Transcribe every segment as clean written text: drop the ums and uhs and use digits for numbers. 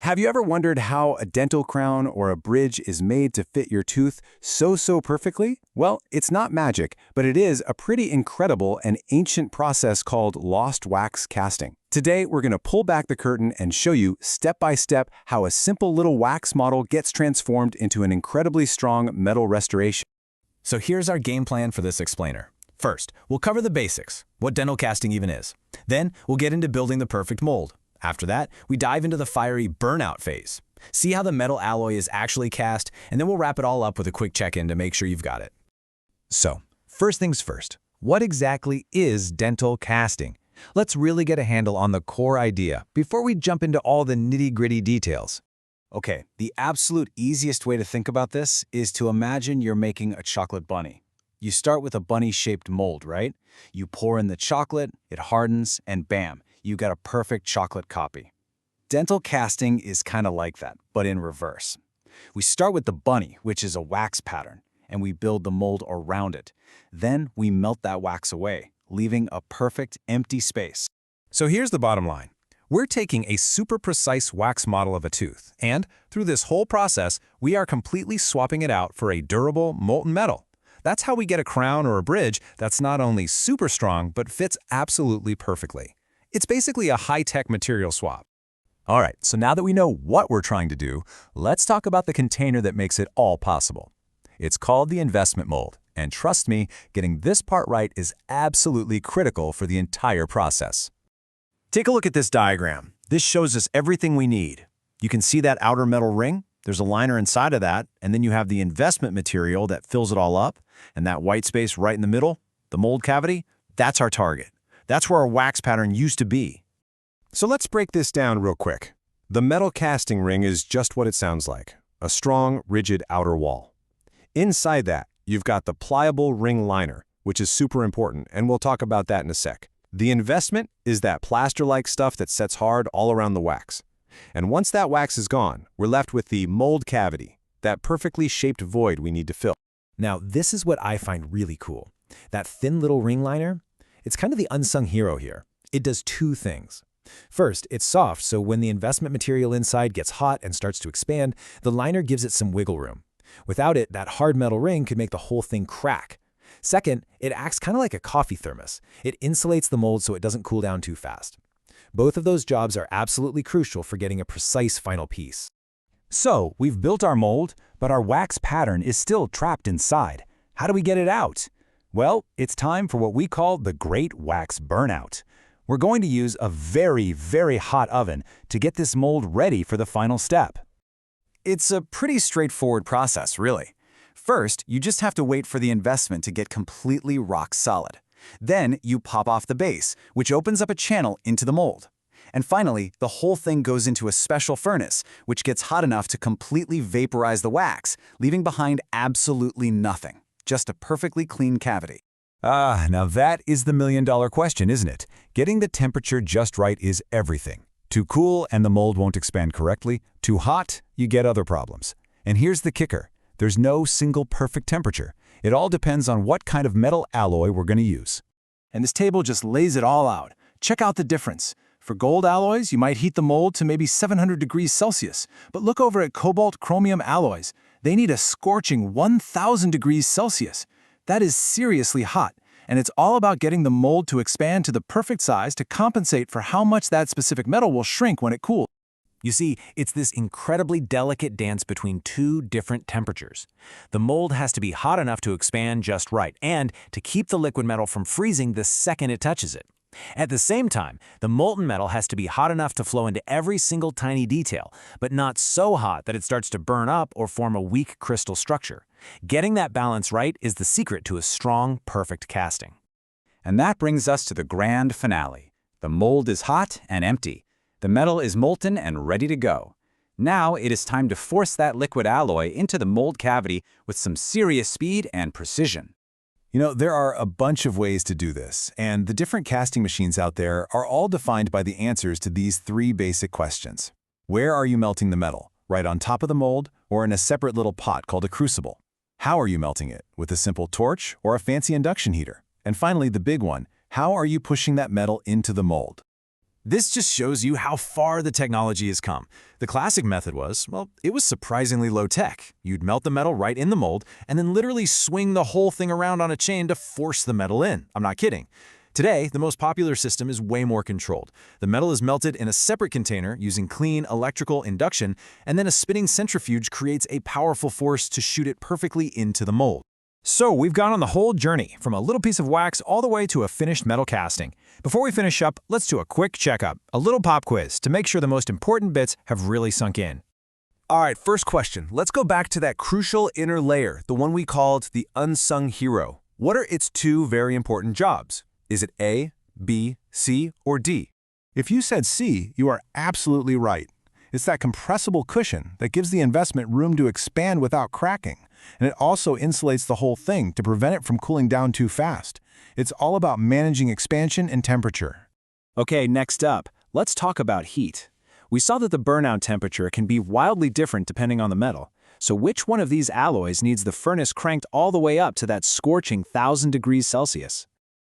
Have you ever wondered how a dental crown or a bridge is made to fit your tooth so perfectly? Well, it's not magic, but it is a pretty incredible and ancient process called lost wax casting. Today, we're going to pull back the curtain and show you step by step how a simple little wax model gets transformed into an incredibly strong metal restoration. So here's our game plan for this explainer. First, we'll cover the basics, what dental casting even is. Then, we'll get into building the perfect mold. After that, we dive into the fiery burnout phase. See how the metal alloy is actually cast, and then we'll wrap it all up with a quick check-in to make sure you've got it. So, first things first, what exactly is dental casting? Let's really get a handle on the core idea before we jump into all the nitty-gritty details. Okay, the absolute easiest way to think about this is to imagine you're making a chocolate bunny. You start with a bunny-shaped mold, right? You pour in the chocolate, it hardens, and bam, you got a perfect chocolate copy. Dental casting is kind of like that, but in reverse. We start with the bunny, which is a wax pattern, and we build the mold around it. Then we melt that wax away, leaving a perfect empty space. So here's the bottom line. We're taking a super precise wax model of a tooth, and through this whole process, we are completely swapping it out for a durable, molten metal. That's how we get a crown or a bridge that's not only super strong, but fits absolutely perfectly. It's basically a high-tech material swap. All right, so now that we know what we're trying to do, let's talk about the container that makes it all possible. It's called the investment mold, and trust me, getting this part right is absolutely critical for the entire process. Take a look at this diagram. This shows us everything we need. You can see that outer metal ring? There's a liner inside of that, and then you have the investment material that fills it all up, and that white space right in the middle, the mold cavity, that's our target. That's where our wax pattern used to be. So let's break this down real quick. The metal casting ring is just what it sounds like, a strong, rigid outer wall. Inside that, you've got the pliable ring liner, which is super important, and we'll talk about that in a sec. The investment is that plaster-like stuff that sets hard all around the wax. And once that wax is gone, we're left with the mold cavity, that perfectly shaped void we need to fill. Now, this is what I find really cool. That thin little ring liner, it's kind of the unsung hero here. It does two things. First, it's soft, so when the investment material inside gets hot and starts to expand, the liner gives it some wiggle room. Without it, that hard metal ring could make the whole thing crack. Second, it acts kind of like a coffee thermos. It insulates the mold so it doesn't cool down too fast. Both of those jobs are absolutely crucial for getting a precise final piece. So, we've built our mold, but our wax pattern is still trapped inside. How do we get it out? Well, it's time for what we call the Great Wax Burnout. We're going to use a very hot oven to get this mold ready for the final step. It's a pretty straightforward process, really. First, you just have to wait for the investment to get completely rock solid. Then you pop off the base, which opens up a channel into the mold. And finally, the whole thing goes into a special furnace, which gets hot enough to completely vaporize the wax, leaving behind absolutely nothing. Just a perfectly clean cavity. Now that is the million-dollar question, isn't it? Getting the temperature just right is everything. Too cool and the mold won't expand correctly. Too hot, you get other problems. And here's the kicker. There's no single perfect temperature. It all depends on what kind of metal alloy we're going to use. And this table just lays it all out. Check out the difference. For gold alloys, you might heat the mold to maybe 700 degrees Celsius. But look over at cobalt chromium alloys. They need a scorching 1,000 degrees Celsius. That is seriously hot, and it's all about getting the mold to expand to the perfect size to compensate for how much that specific metal will shrink when it cools. You see, it's this incredibly delicate dance between two different temperatures. The mold has to be hot enough to expand just right, and to keep the liquid metal from freezing the second it touches it. At the same time, the molten metal has to be hot enough to flow into every single tiny detail, but not so hot that it starts to burn up or form a weak crystal structure. Getting that balance right is the secret to a strong, perfect casting. And that brings us to the grand finale. The mold is hot and empty. The metal is molten and ready to go. Now it is time to force that liquid alloy into the mold cavity with some serious speed and precision. You know, there are a bunch of ways to do this, and the different casting machines out there are all defined by the answers to these three basic questions. Where are you melting the metal? Right on top of the mold, or in a separate little pot called a crucible? How are you melting it? With a simple torch or a fancy induction heater? And finally, the big one, how are you pushing that metal into the mold? This just shows you how far the technology has come. The classic method was, well, it was surprisingly low-tech. You'd melt the metal right in the mold and then literally swing the whole thing around on a chain to force the metal in. I'm not kidding. Today, the most popular system is way more controlled. The metal is melted in a separate container using clean electrical induction, and then a spinning centrifuge creates a powerful force to shoot it perfectly into the mold. So we've gone on the whole journey, from a little piece of wax all the way to a finished metal casting. Before we finish up, let's do a quick checkup, a little pop quiz, to make sure the most important bits have really sunk in. All right, first question. Let's go back to that crucial inner layer, the one we called the unsung hero. What are its two very important jobs? Is it A, B, C, or D? If you said C, you are absolutely right. It's that compressible cushion that gives the investment room to expand without cracking, and it also insulates the whole thing to prevent it from cooling down too fast. It's all about managing expansion and temperature. Okay, next up, let's talk about heat. We saw that the burnout temperature can be wildly different depending on the metal. So which one of these alloys needs the furnace cranked all the way up to that scorching 1,000 degrees Celsius?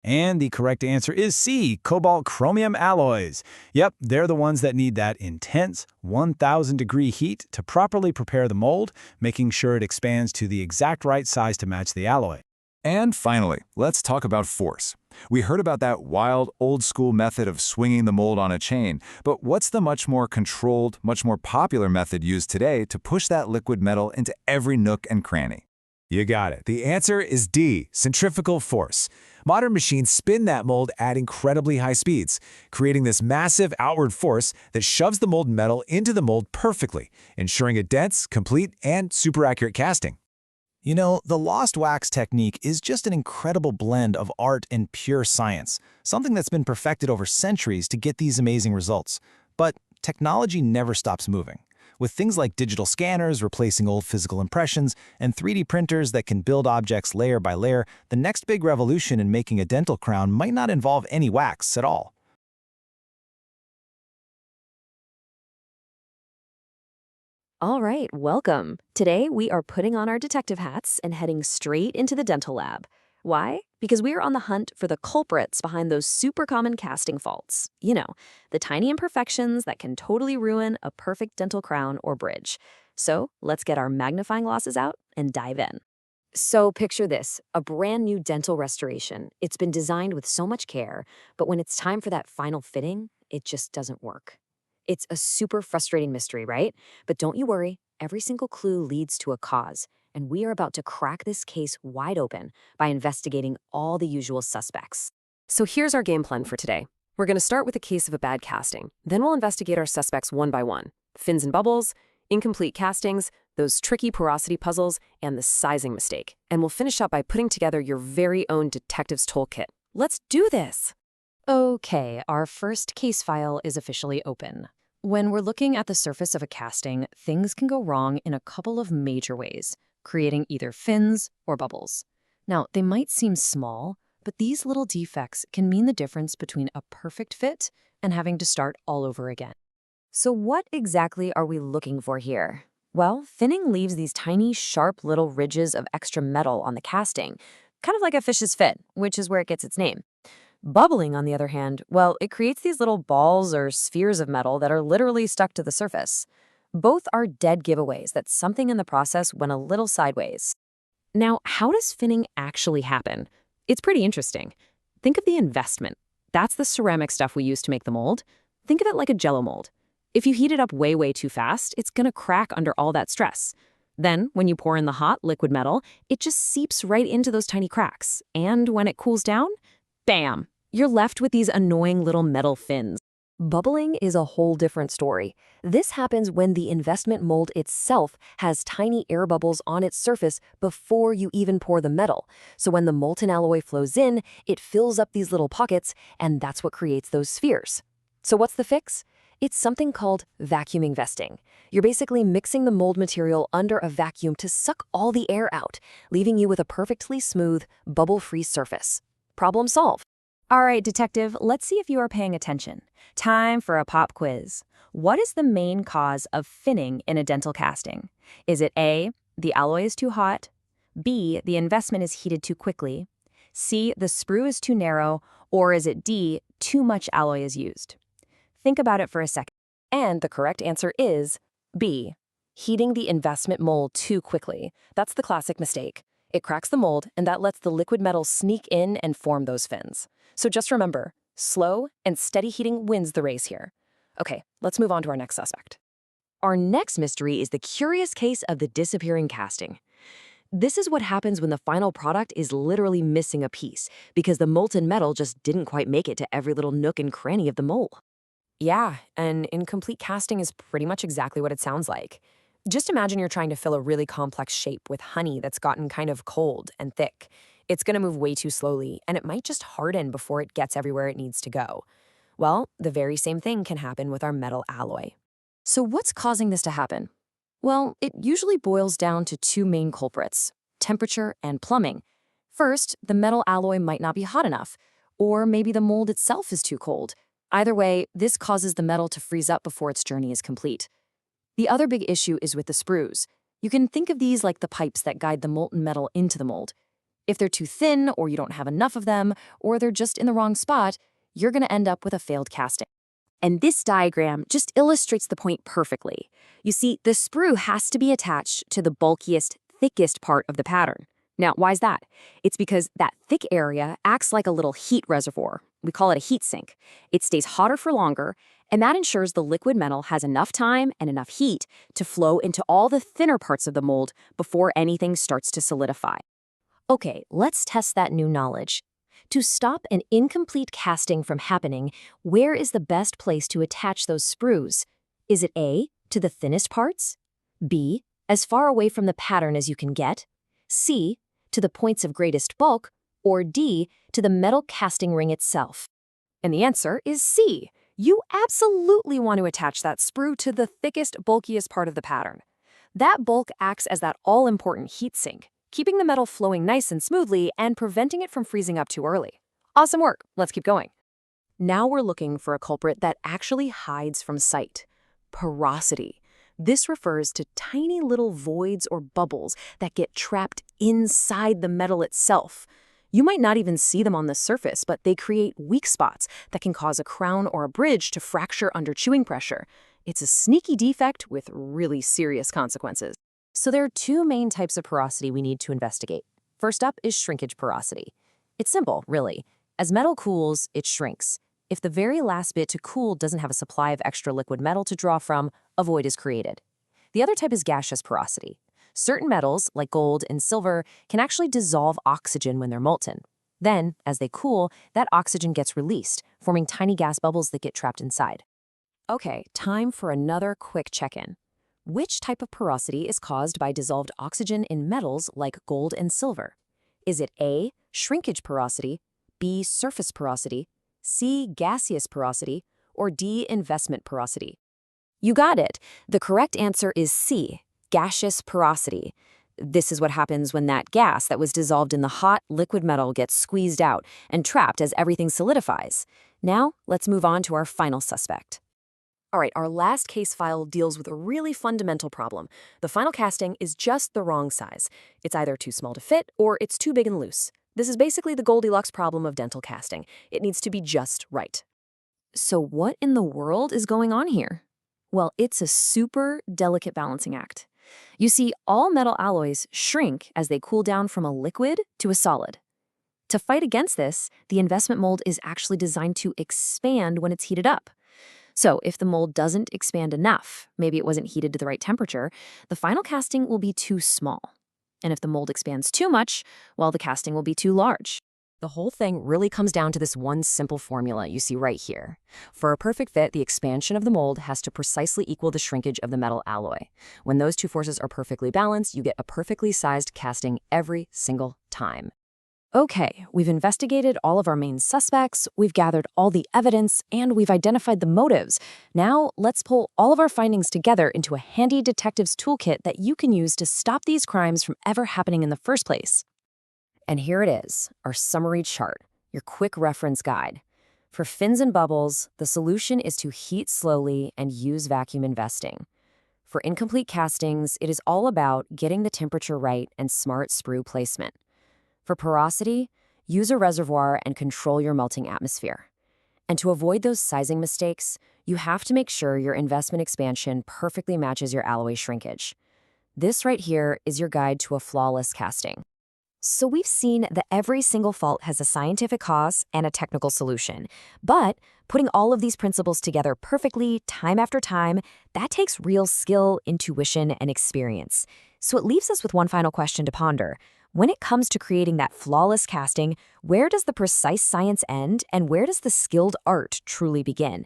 And the correct answer is C, cobalt chromium alloys. Yep, they're the ones that need that intense 1,000-degree heat to properly prepare the mold, making sure it expands to the exact right size to match the alloy. And finally, let's talk about force. We heard about that wild, old-school method of swinging the mold on a chain, but what's the much more controlled, much more popular method used today to push that liquid metal into every nook and cranny? You got it. The answer is D, centrifugal force. Modern machines spin that mold at incredibly high speeds, creating this massive outward force that shoves the molten metal into the mold perfectly, ensuring a dense, complete, and super accurate casting. You know, the lost wax technique is just an incredible blend of art and pure science, something that's been perfected over centuries to get these amazing results. But technology never stops moving. With things like digital scanners replacing old physical impressions and 3D printers that can build objects layer by layer, the next big revolution in making a dental crown might not involve any wax at all. All right, welcome. Today we are putting on our detective hats and heading straight into the dental lab. Why? Because we are on the hunt for the culprits behind those super common casting faults. You know, the tiny imperfections that can totally ruin a perfect dental crown or bridge. So let's get our magnifying glasses out and dive in. So picture this, a brand new dental restoration. It's been designed with so much care, but when it's time for that final fitting, it just doesn't work. It's a super frustrating mystery, right? But don't you worry, every single clue leads to a cause. And we are about to crack this case wide open by investigating all the usual suspects. So here's our game plan for today. We're going to start with a case of a bad casting. Then we'll investigate our suspects one by one. Fins and bubbles, incomplete castings, those tricky porosity puzzles, and the sizing mistake. And we'll finish up by putting together your very own detective's toolkit. Let's do this! Okay, our first case file is officially open. When we're looking at the surface of a casting, things can go wrong in a couple of major ways, creating either fins or bubbles. Now, they might seem small, but these little defects can mean the difference between a perfect fit and having to start all over again. So what exactly are we looking for here? Well, finning leaves these tiny, sharp little ridges of extra metal on the casting, kind of like a fish's fit, which is where it gets its name. Bubbling, on the other hand, well, it creates these little balls or spheres of metal that are literally stuck to the surface. Both are dead giveaways that something in the process went a little sideways. Now, how does finning actually happen? It's pretty interesting. Think of the investment. That's the ceramic stuff we use to make the mold. Think of it like a Jell-O mold. If you heat it up way, way too fast, it's going to crack under all that stress. Then, when you pour in the hot liquid metal, it just seeps right into those tiny cracks. And when it cools down, bam! You're left with these annoying little metal fins. Bubbling is a whole different story. This happens when the investment mold itself has tiny air bubbles on its surface before you even pour the metal. So when the molten alloy flows in, it fills up these little pockets, and that's what creates those spheres. So what's the fix? It's something called vacuum investing. You're basically mixing the mold material under a vacuum to suck all the air out, leaving you with a perfectly smooth, bubble-free surface. Problem solved. All right, detective, let's see if you are paying attention. Time for a pop quiz. What is the main cause of finning in a dental casting? Is it A, the alloy is too hot, B, the investment is heated too quickly, C, the sprue is too narrow, or is it D, too much alloy is used? Think about it for a second. And the correct answer is B. Heating the investment mold too quickly. That's the classic mistake. It cracks the mold, and that lets the liquid metal sneak in and form those fins. So just remember, slow and steady heating wins the race here. Okay, let's move on to our next suspect. Our next mystery is the curious case of the disappearing casting. This is what happens when the final product is literally missing a piece because the molten metal just didn't quite make it to every little nook and cranny of the mold. Yeah, an incomplete casting is pretty much exactly what it sounds like. Just imagine you're trying to fill a really complex shape with honey that's gotten kind of cold and thick. It's going to move way too slowly, and it might just harden before it gets everywhere it needs to go. Well, the very same thing can happen with our metal alloy. So what's causing this to happen? Well, it usually boils down to two main culprits: temperature and plumbing. First, the metal alloy might not be hot enough, or maybe the mold itself is too cold. Either way, this causes the metal to freeze up before its journey is complete. The other big issue is with the sprues. You can think of these like the pipes that guide the molten metal into the mold. If they're too thin, or you don't have enough of them, or they're just in the wrong spot, you're going to end up with a failed casting. And this diagram just illustrates the point perfectly. You see, the sprue has to be attached to the bulkiest, thickest part of the pattern. Now, why is that? It's because that thick area acts like a little heat reservoir. We call it a heat sink. It stays hotter for longer, and that ensures the liquid metal has enough time and enough heat to flow into all the thinner parts of the mold before anything starts to solidify. Okay, let's test that new knowledge. To stop an incomplete casting from happening, where is the best place to attach those sprues? Is it A, to the thinnest parts? B, as far away from the pattern as you can get? C, to the points of greatest bulk? Or D, to the metal casting ring itself? And the answer is C. You absolutely want to attach that sprue to the thickest, bulkiest part of the pattern. That bulk acts as that all-important heat sink, keeping the metal flowing nice and smoothly and preventing it from freezing up too early. Awesome work. Let's keep going. Now we're looking for a culprit that actually hides from sight: porosity. This refers to tiny little voids or bubbles that get trapped inside the metal itself. You might not even see them on the surface, but they create weak spots that can cause a crown or a bridge to fracture under chewing pressure. It's a sneaky defect with really serious consequences. So there are two main types of porosity we need to investigate. First up is shrinkage porosity. It's simple, really. As metal cools, it shrinks. If the very last bit to cool doesn't have a supply of extra liquid metal to draw from, a void is created. The other type is gaseous porosity. Certain metals, like gold and silver, can actually dissolve oxygen when they're molten. Then, as they cool, that oxygen gets released, forming tiny gas bubbles that get trapped inside. Okay, time for another quick check-in. Which type of porosity is caused by dissolved oxygen in metals like gold and silver? Is it A, shrinkage porosity, B, surface porosity, C, gaseous porosity, or D, investment porosity? You got it. The correct answer is C, gaseous porosity. This is what happens when that gas that was dissolved in the hot liquid metal gets squeezed out and trapped as everything solidifies. Now, let's move on to our final suspect. All right, our last case file deals with a really fundamental problem. The final casting is just the wrong size. It's either too small to fit or it's too big and loose. This is basically the Goldilocks problem of dental casting. It needs to be just right. So what in the world is going on here? Well, it's a super delicate balancing act. You see, all metal alloys shrink as they cool down from a liquid to a solid. To fight against this, the investment mold is actually designed to expand when it's heated up. So if the mold doesn't expand enough, maybe it wasn't heated to the right temperature, the final casting will be too small. And if the mold expands too much, well, the casting will be too large. The whole thing really comes down to this one simple formula you see right here. For a perfect fit, the expansion of the mold has to precisely equal the shrinkage of the metal alloy. When those two forces are perfectly balanced, you get a perfectly sized casting every single time. Okay, we've investigated all of our main suspects, we've gathered all the evidence, and we've identified the motives. Now, let's pull all of our findings together into a handy detective's toolkit that you can use to stop these crimes from ever happening in the first place. And here it is, our summary chart, your quick reference guide. For fins and bubbles, the solution is to heat slowly and use vacuum investing. For incomplete castings, it is all about getting the temperature right and smart sprue placement. For porosity, use a reservoir and control your melting atmosphere. And to avoid those sizing mistakes, You have to make sure your investment expansion perfectly matches your alloy shrinkage. This right here is your guide to a flawless casting. So we've seen that every single fault has a scientific cause and a technical solution. But putting all of these principles together perfectly, time after time, that takes real skill, intuition, and experience. So it leaves us with one final question to ponder. When it comes to creating that flawless casting, where does the precise science end and where does the skilled art truly begin?